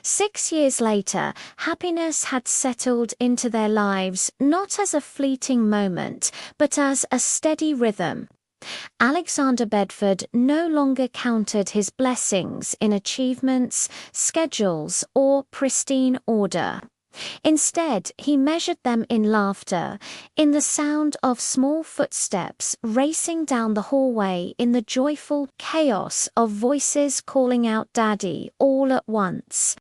6 years later, happiness had settled into their lives not as a fleeting moment, but as a steady rhythm. Alexander Bedford no longer counted his blessings in achievements, schedules, or pristine order. Instead, he measured them in laughter, in the sound of small footsteps racing down the hallway, in the joyful chaos of voices calling out "Daddy" all at once,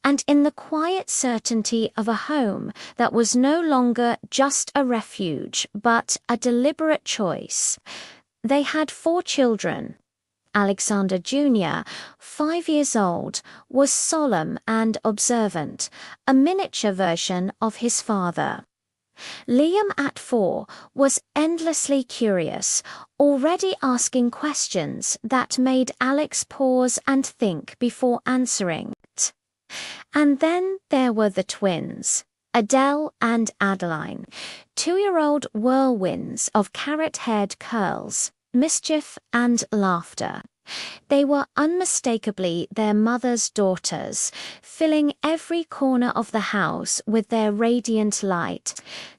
and in the quiet certainty of a home that was no longer just a refuge, but a deliberate choice. They had 4 children. Alexander Jr., 5 years old, was solemn and observant, a miniature version of his father. Liam, at 4, was endlessly curious, already asking questions that made Alex pause and think before answering. And then there were the twins, Adele and Adeline, 2-year-old whirlwinds of carrot-haired curls, mischief and laughter. They were unmistakably their mother's daughters, filling every corner of the house with their radiant light.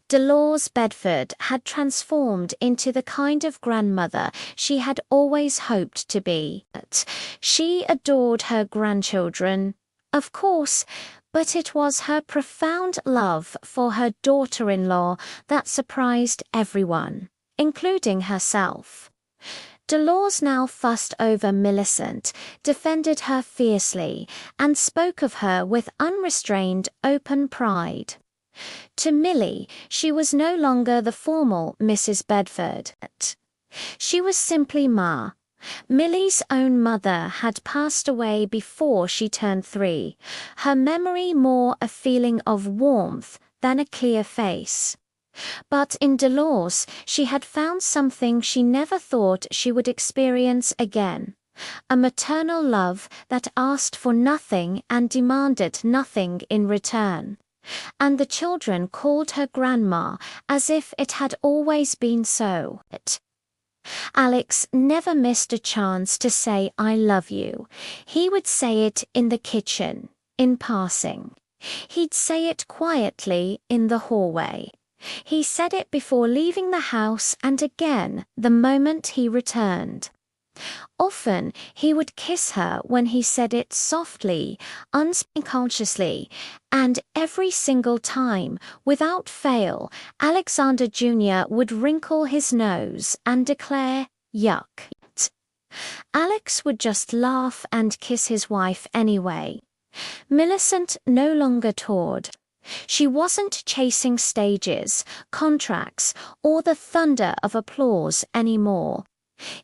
Dolores Bedford had transformed into the kind of grandmother she had always hoped to be. She adored her grandchildren, of course, but it was her profound love for her daughter-in-law that surprised everyone, including herself. Dolores now fussed over Millicent, defended her fiercely, and spoke of her with unrestrained, open pride. To Millie, she was no longer the formal Mrs. Bedford. She was simply Ma. Millie's own mother had passed away before she turned 3, her memory more a feeling of warmth than a clear face. But in Dolores, she had found something she never thought she would experience again, a maternal love that asked for nothing and demanded nothing in return. And the children called her grandma as if it had always been so. Alex never missed a chance to say "I love you." He would say it in the kitchen, in passing. He'd say it quietly in the hallway. He said it before leaving the house and again the moment he returned. Often he would kiss her when he said it softly, unconsciously, and every single time, without fail, Alexander Jr. would wrinkle his nose and declare, "Yuck." Alex would just laugh and kiss his wife anyway. Millicent no longer toured. She wasn't chasing stages, contracts, or the thunder of applause anymore.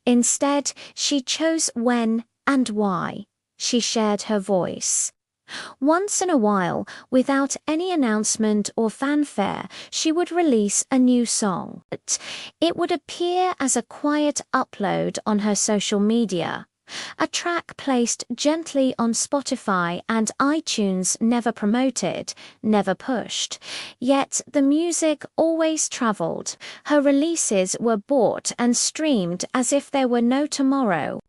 Instead, she chose when and why. She shared her voice. Once in a while, without any announcement or fanfare, she would release a new song. It would appear as a quiet upload on her social media. A track placed gently on Spotify and iTunes, never promoted, never pushed. Yet the music always traveled. Her releases were bought and streamed as if there were no tomorrow.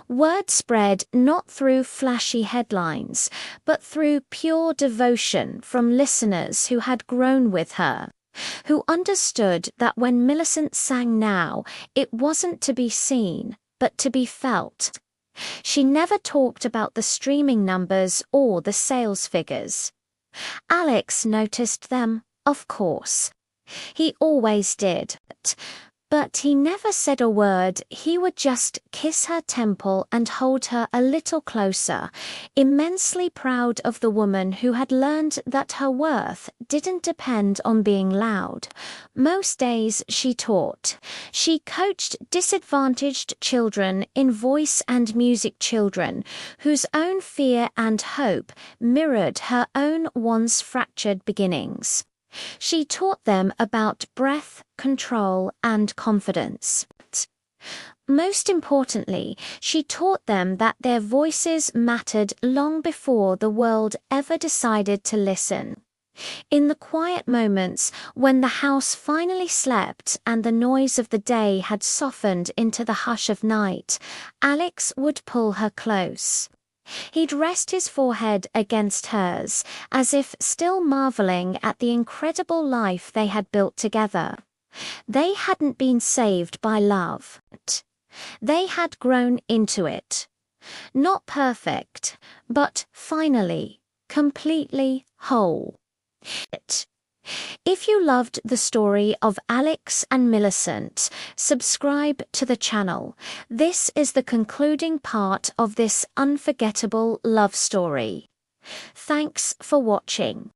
Word spread not through flashy headlines, but through pure devotion from listeners who had grown with her, who understood that when Millicent sang now, it wasn't to be seen, but to be felt. She never talked about the streaming numbers or the sales figures. Alex noticed them, of course. He always did. But he never said a word. He would just kiss her temple and hold her a little closer, immensely proud of the woman who had learned that her worth didn't depend on being loud. Most days she taught. She coached disadvantaged children in voice and music, children whose own fear and hope mirrored her own once fractured beginnings. She taught them about breath, control, and confidence. Most importantly, she taught them that their voices mattered long before the world ever decided to listen. In the quiet moments when the house finally slept and the noise of the day had softened into the hush of night, Alex would pull her close. He'd rest his forehead against hers, as if still marveling at the incredible life they had built together. They hadn't been saved by love. They had grown into it. Not perfect, but finally, completely whole. If you loved the story of Alex and Millicent, subscribe to the channel. This is the concluding part of this unforgettable love story. Thanks for watching.